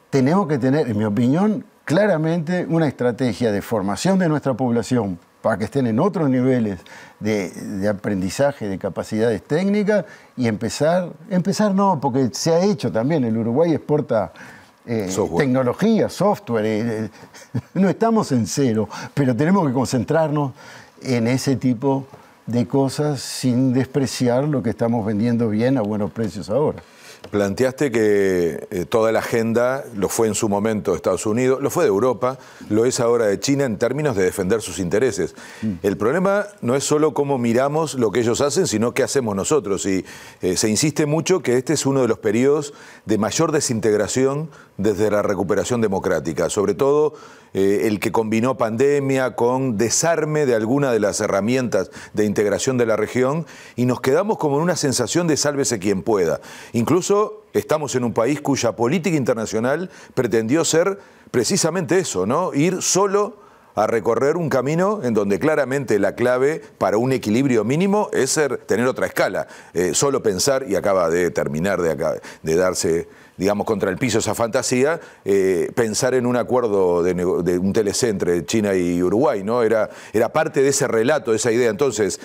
Tenemos que tener, en mi opinión, claramente una estrategia de formación de nuestra población para que estén en otros niveles de aprendizaje, de capacidades técnicas, y empezar no, porque se ha hecho también, el Uruguay exporta tecnología, software, no estamos en cero, pero tenemos que concentrarnos en ese tipo de cosas sin despreciar lo que estamos vendiendo bien a buenos precios ahora. Planteaste que toda la agenda lo fue en su momento de Estados Unidos, lo fue de Europa, lo es ahora de China en términos de defender sus intereses. El problema no es solo cómo miramos lo que ellos hacen, sino qué hacemos nosotros. Y se insiste mucho que este es uno de los periodos de mayor desintegración desde la recuperación democrática, sobre todo el que combinó pandemia con desarme de alguna de las herramientas de integración de la región, y nos quedamos como en una sensación de sálvese quien pueda. Incluso estamos en un país cuya política internacional pretendió ser precisamente eso, ¿no? Ir solo a recorrer un camino en donde claramente la clave para un equilibrio mínimo es tener otra escala. Solo pensar, y acaba de terminar de darse, digamos, contra el piso esa fantasía, pensar en un acuerdo de un TLC entre China y Uruguay, ¿no? Era parte de ese relato, de esa idea. Entonces,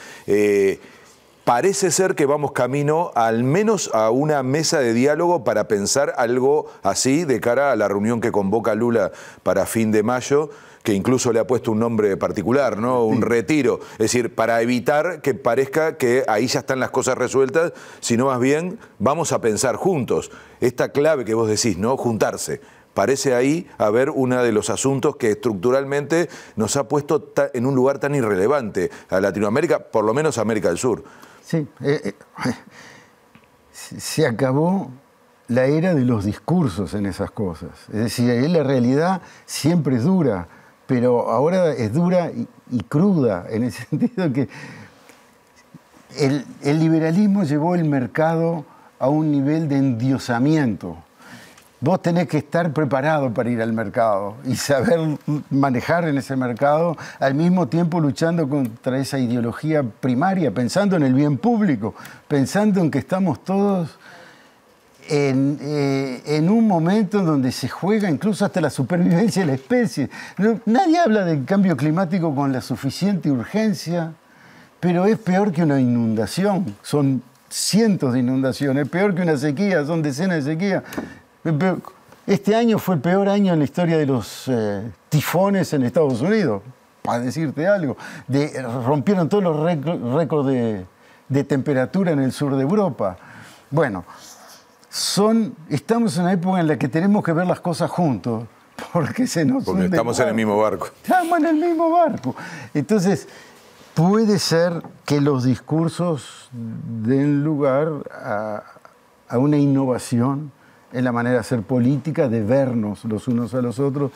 parece ser que vamos camino al menos a una mesa de diálogo para pensar algo así de cara a la reunión que convoca Lula para fin de mayo, que incluso le ha puesto un nombre particular, ¿no? Un retiro. Es decir, para evitar que parezca que ahí ya están las cosas resueltas, sino más bien vamos a pensar juntos. Esta clave que vos decís, ¿no? Juntarse. Parece ahí haber uno de los asuntos que estructuralmente nos ha puesto en un lugar tan irrelevante a Latinoamérica, por lo menos a América del Sur. Sí, se acabó la era de los discursos en esas cosas. Es decir, la realidad siempre es dura, pero ahora es dura y cruda, en el sentido que el liberalismo llevó el mercado a un nivel de endiosamiento. Vos tenés que estar preparado para ir al mercado y saber manejar en ese mercado, al mismo tiempo luchando contra esa ideología primaria, pensando en el bien público, pensando en que estamos todos en un momento en donde se juega incluso hasta la supervivencia de la especie. Nadie habla del cambio climático con la suficiente urgencia, pero es peor que una inundación. Son cientos de inundaciones, es peor que una sequía, son decenas de sequías. Este año fue el peor año en la historia de los tifones en Estados Unidos, para decirte algo. Rompieron todos los récords de temperatura en el sur de Europa. Bueno, estamos en una época en la que tenemos que ver las cosas juntos, porque estamos en el mismo barco. Estamos en el mismo barco. Entonces, puede ser que los discursos den lugar a una innovación en la manera de hacer política, de vernos los unos a los otros.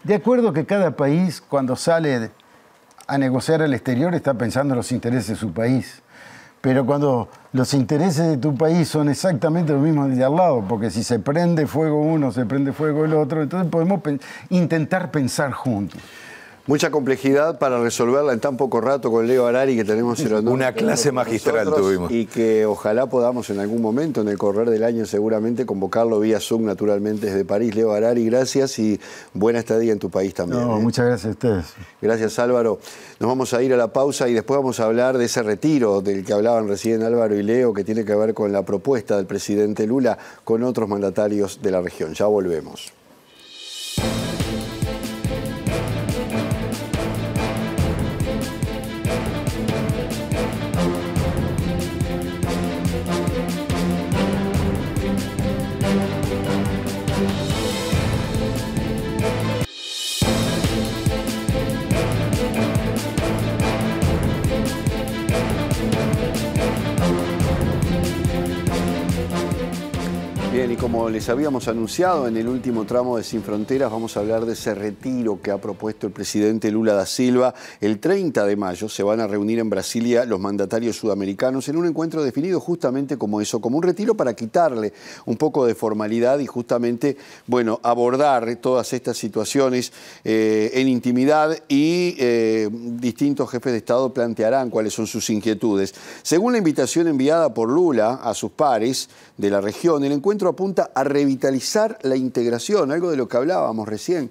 De acuerdo que cada país, cuando sale a negociar al exterior, está pensando en los intereses de su país. pero cuando los intereses de tu país son exactamente los mismos de al lado, porque si se prende fuego uno, se prende fuego el otro, entonces podemos intentar pensar juntos. Mucha complejidad para resolverla en tan poco rato con Leo Harari, que tenemos el honor. Una clase magistral tuvimos. Y que ojalá podamos en algún momento, en el correr del año seguramente, convocarlo vía Zoom naturalmente desde París. Leo Harari, gracias y buena estadía en tu país también. No, muchas gracias a ustedes. Gracias, Álvaro. Nos vamos a ir a la pausa y después vamos a hablar de ese retiro del que hablaban recién Álvaro y Leo, que tiene que ver con la propuesta del presidente Lula con otros mandatarios de la región. Ya volvemos. Bien, y como les habíamos anunciado en el último tramo de Sin Fronteras, vamos a hablar de ese retiro que ha propuesto el presidente Lula da Silva. El 30 de mayo se van a reunir en Brasilia los mandatarios sudamericanos en un encuentro definido justamente como eso, como un retiro para quitarle un poco de formalidad y justamente, bueno, abordar todas estas situaciones en intimidad y distintos jefes de Estado plantearán cuáles son sus inquietudes. Según la invitación enviada por Lula a sus pares de la región, el encuentro apunta a revitalizar la integración, algo de lo que hablábamos recién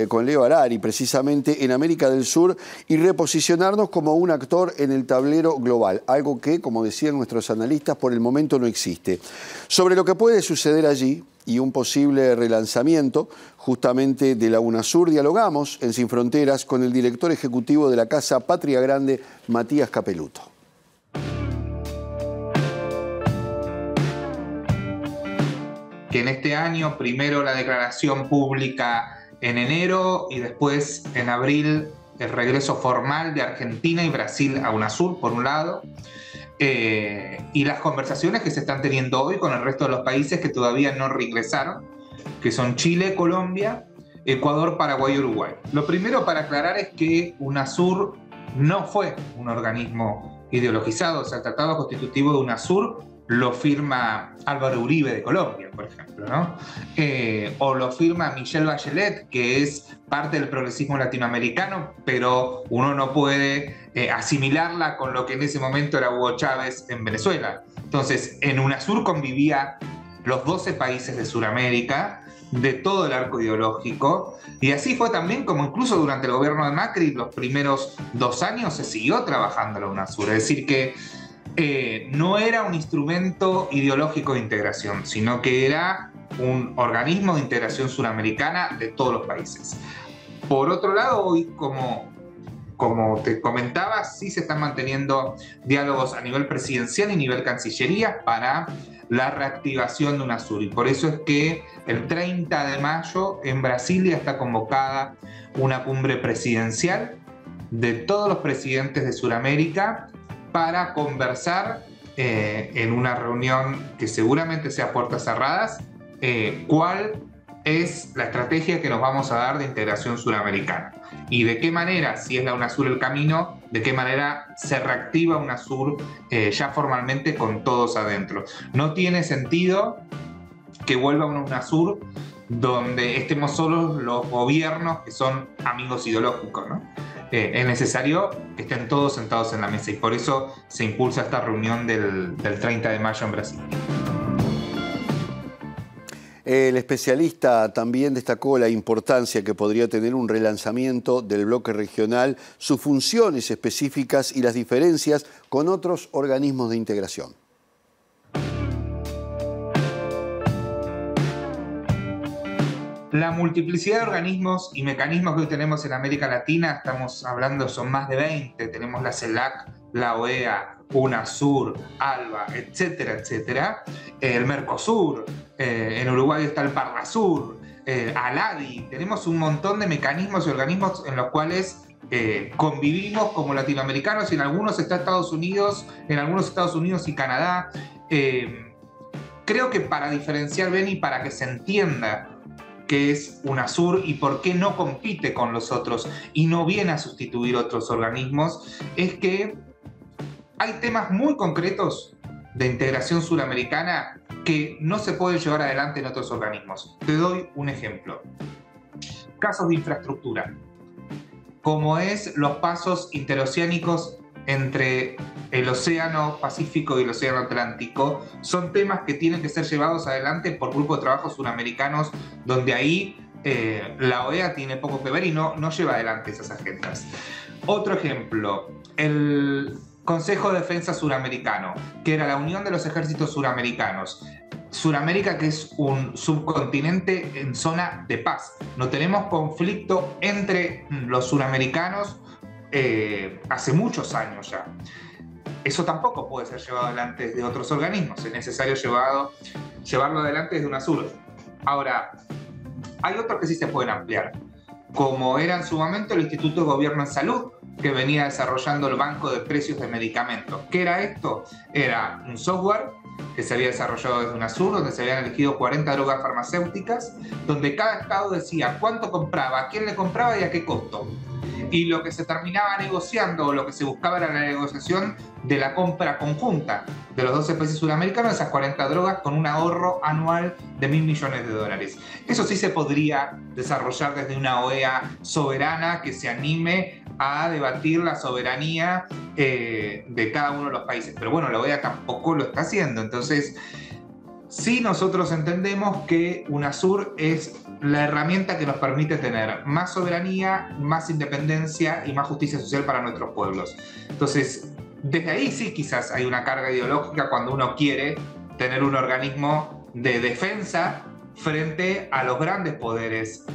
con Leo Harari, precisamente en América del Sur, y reposicionarnos como un actor en el tablero global, algo que, como decían nuestros analistas, por el momento no existe. Sobre lo que puede suceder allí y un posible relanzamiento justamente de la UNASUR, dialogamos en Sin Fronteras con el director ejecutivo de la Casa Patria Grande, Matías Capeluto. Que en este año, primero la declaración pública en enero y después en abril el regreso formal de Argentina y Brasil a UNASUR, por un lado, y las conversaciones que se están teniendo hoy con el resto de los países que todavía no regresaron, que son Chile, Colombia, Ecuador, Paraguay y Uruguay. Lo primero para aclarar es que UNASUR no fue un organismo ideologizado, o sea, el Tratado Constitutivo de UNASUR lo firma Álvaro Uribe de Colombia, por ejemplo, ¿no? O lo firma Michelle Bachelet, que es parte del progresismo latinoamericano, pero uno no puede asimilarla con lo que en ese momento era Hugo Chávez en Venezuela. Entonces, en UNASUR convivía los 12 países de Sudamérica, de todo el arco ideológico, y así fue también como incluso durante el gobierno de Macri, los primeros 2 años se siguió trabajando la UNASUR, es decir que no era un instrumento ideológico de integración, sino que era un organismo de integración suramericana de todos los países. Por otro lado, hoy, como te comentaba, sí se están manteniendo diálogos a nivel presidencial y nivel cancillería para la reactivación de UNASUR. Y por eso es que el 30 de mayo en Brasilia está convocada una cumbre presidencial de todos los presidentes de Sudamérica para conversar en una reunión que seguramente sea a puertas cerradas, cuál es la estrategia que nos vamos a dar de integración suramericana y de qué manera, si es la UNASUR el camino, de qué manera se reactiva UNASUR ya formalmente con todos adentro. No tiene sentido que vuelva una UNASUR donde estemos solos los gobiernos que son amigos ideológicos, ¿no? Es necesario que estén todos sentados en la mesa y por eso se impulsa esta reunión del 30 de mayo en Brasil. El especialista también destacó la importancia que podría tener un relanzamiento del bloque regional, sus funciones específicas y las diferencias con otros organismos de integración. La multiplicidad de organismos y mecanismos que hoy tenemos en América Latina, estamos hablando, son más de 20. Tenemos la CELAC, la OEA, UNASUR, ALBA, etcétera, etcétera. El Mercosur, en Uruguay está el Parnasur, ALADI. Tenemos un montón de mecanismos y organismos en los cuales convivimos como latinoamericanos y en algunos está Estados Unidos, y Canadá. Creo que para diferenciar bien y para que se entienda qué es UNASUR y por qué no compite con los otros y no viene a sustituir otros organismos, es que hay temas muy concretos de integración suramericana que no se pueden llevar adelante en otros organismos. Te doy un ejemplo. Casos de infraestructura, como es los pasos interoceánicos entre el Océano Pacífico y el Océano Atlántico, son temas que tienen que ser llevados adelante por grupos de trabajo suramericanos, donde ahí la OEA tiene poco que ver y no lleva adelante esas agendas. Otro ejemplo, el Consejo de Defensa Suramericano, que era la unión de los ejércitos suramericanos. Suramérica, que es un subcontinente en zona de paz. No tenemos conflicto entre los suramericanos hace muchos años ya. Eso tampoco puede ser llevado adelante desde otros organismos. Es necesario llevarlo adelante desde UNASUR. Ahora, hay otros que sí se pueden ampliar, como era en su momento el Instituto de Gobierno en Salud, que venía desarrollando el Banco de Precios de Medicamentos. ¿Qué era esto? Era un software que se había desarrollado desde UNASUR, donde se habían elegido 40 drogas farmacéuticas, donde cada estado decía cuánto compraba, a quién le compraba y a qué costo. Y lo que se terminaba negociando, o lo que se buscaba, era la negociación de la compra conjunta de los 12 países sudamericanos de esas 40 drogas, con un ahorro anual de $1.000 millones. Eso sí se podría desarrollar desde una OEA soberana que se anime a debatir la soberanía de cada uno de los países. Pero bueno, la OEA tampoco lo está haciendo. Entonces, sí, nosotros entendemos que UNASUR es la herramienta que nos permite tener más soberanía, más independencia y más justicia social para nuestros pueblos. Entonces, desde ahí sí quizás hay una carga ideológica cuando uno quiere tener un organismo de defensa frente a los grandes poderes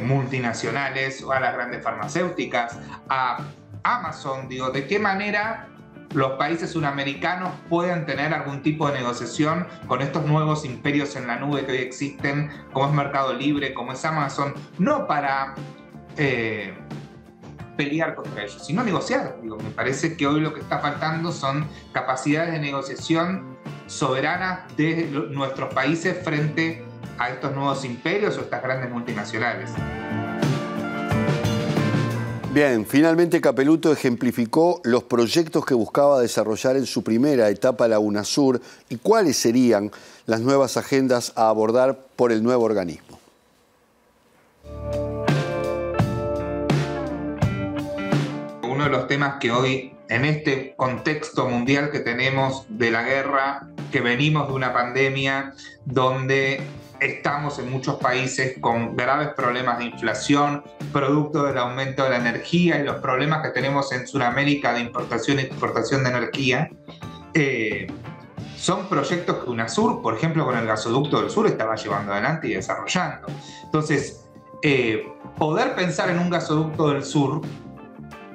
multinacionales, o a las grandes farmacéuticas, a Amazon. Digo, ¿de qué manera los países sudamericanos pueden tener algún tipo de negociación con estos nuevos imperios en la nube que hoy existen, como es Mercado Libre, como es Amazon? No para pelear contra ellos, sino negociar. Digo, me parece que hoy lo que está faltando son capacidades de negociación soberanas de nuestros países frente a estos nuevos imperios o estas grandes multinacionales. Bien, finalmente Capeluto ejemplificó los proyectos que buscaba desarrollar en su primera etapa la UNASUR y cuáles serían las nuevas agendas a abordar por el nuevo organismo. Uno de los temas que hoy, en este contexto mundial que tenemos de la guerra, que venimos de una pandemia donde estamos en muchos países con graves problemas de inflación, producto del aumento de la energía y los problemas que tenemos en Sudamérica de importación y exportación de energía, son proyectos que UNASUR, por ejemplo, con el gasoducto del sur, estaba llevando adelante y desarrollando. Entonces, poder pensar en un gasoducto del sur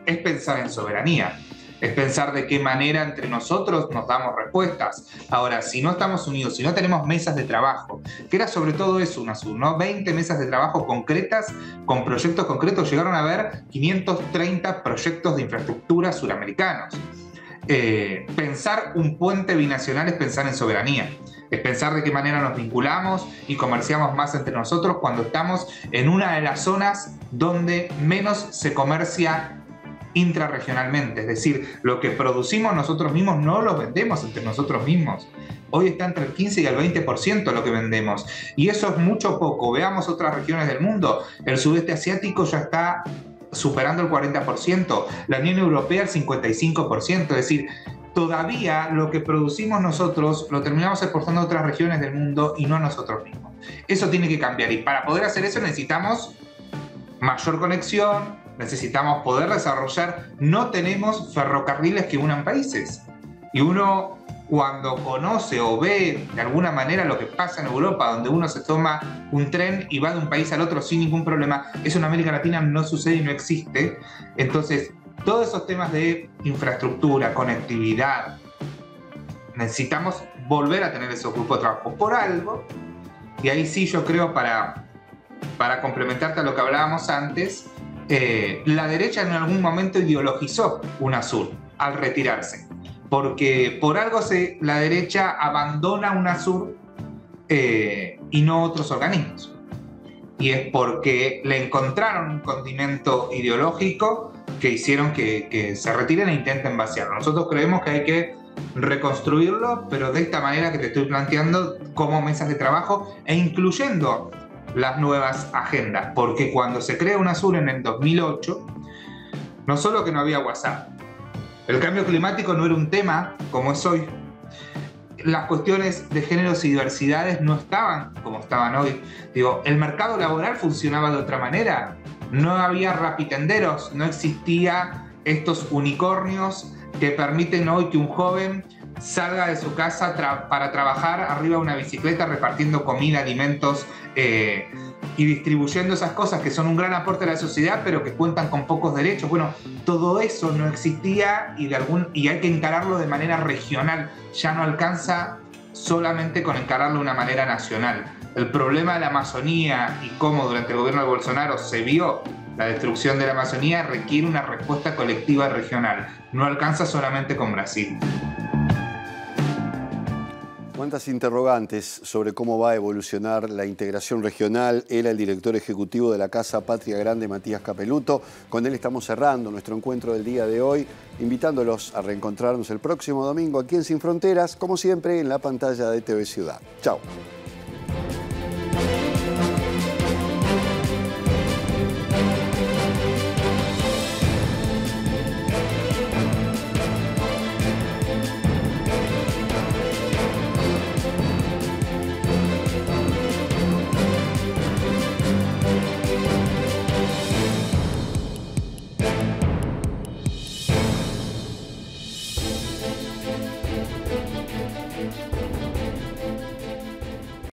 es pensar en soberanía. Es pensar de qué manera entre nosotros nos damos respuestas. Ahora, si no estamos unidos, si no tenemos mesas de trabajo, que era sobre todo eso UNASUR, ¿no? 20 mesas de trabajo concretas, con proyectos concretos, llegaron a haber 530 proyectos de infraestructura suramericanos. Pensar un puente binacional es pensar en soberanía. Es pensar de qué manera nos vinculamos y comerciamos más entre nosotros cuando estamos en una de las zonas donde menos se comercia intrarregionalmente, es decir, lo que producimos nosotros mismos no lo vendemos entre nosotros mismos. Hoy está entre el 15 y el 20% lo que vendemos, y eso es mucho poco. Veamos otras regiones del mundo. El sudeste asiático ya está superando el 40%, la Unión Europea el 55%, es decir, todavía lo que producimos nosotros lo terminamos exportando a otras regiones del mundo y no a nosotros mismos. Eso tiene que cambiar, y para poder hacer eso necesitamos mayor conexión, necesitamos poder desarrollar. No tenemos ferrocarriles que unan países. Y uno, cuando conoce o ve de alguna manera lo que pasa en Europa, donde uno se toma un tren y va de un país al otro sin ningún problema, eso en América Latina no sucede y no existe. Entonces, todos esos temas de infraestructura, conectividad, necesitamos volver a tener esos grupos de trabajo por algo. Y ahí sí yo creo, para complementarte a lo que hablábamos antes, la derecha en algún momento ideologizó UNASUR al retirarse, porque por algo la derecha abandona UNASUR y no otros organismos, y es porque le encontraron un condimento ideológico que hicieron que se retiren e intenten vaciarlo. Nosotros creemos que hay que reconstruirlo, pero de esta manera que te estoy planteando, como mesas de trabajo e incluyendo las nuevas agendas, porque cuando se crea UNASUR en el 2008, no solo que no había WhatsApp, el cambio climático no era un tema como es hoy, las cuestiones de géneros y diversidades no estaban como estaban hoy. Digo, el mercado laboral funcionaba de otra manera, no había rapitenderos, no existía estos unicornios que permiten hoy que un joven salga de su casa para trabajar arriba de una bicicleta repartiendo comida, alimentos y distribuyendo esas cosas que son un gran aporte a la sociedad, pero que cuentan con pocos derechos. Bueno, todo eso no existía y hay que encararlo de manera regional. Ya no alcanza solamente con encararlo de una manera nacional. El problema de la Amazonía y cómo durante el gobierno de Bolsonaro se vio la destrucción de la Amazonía requiere una respuesta colectiva regional. No alcanza solamente con Brasil. Cuántas interrogantes sobre cómo va a evolucionar la integración regional. Era el director ejecutivo de la Casa Patria Grande, Matías Capeluto. Con él estamos cerrando nuestro encuentro del día de hoy, invitándolos a reencontrarnos el próximo domingo aquí en Sin Fronteras, como siempre en la pantalla de TV Ciudad. Chao.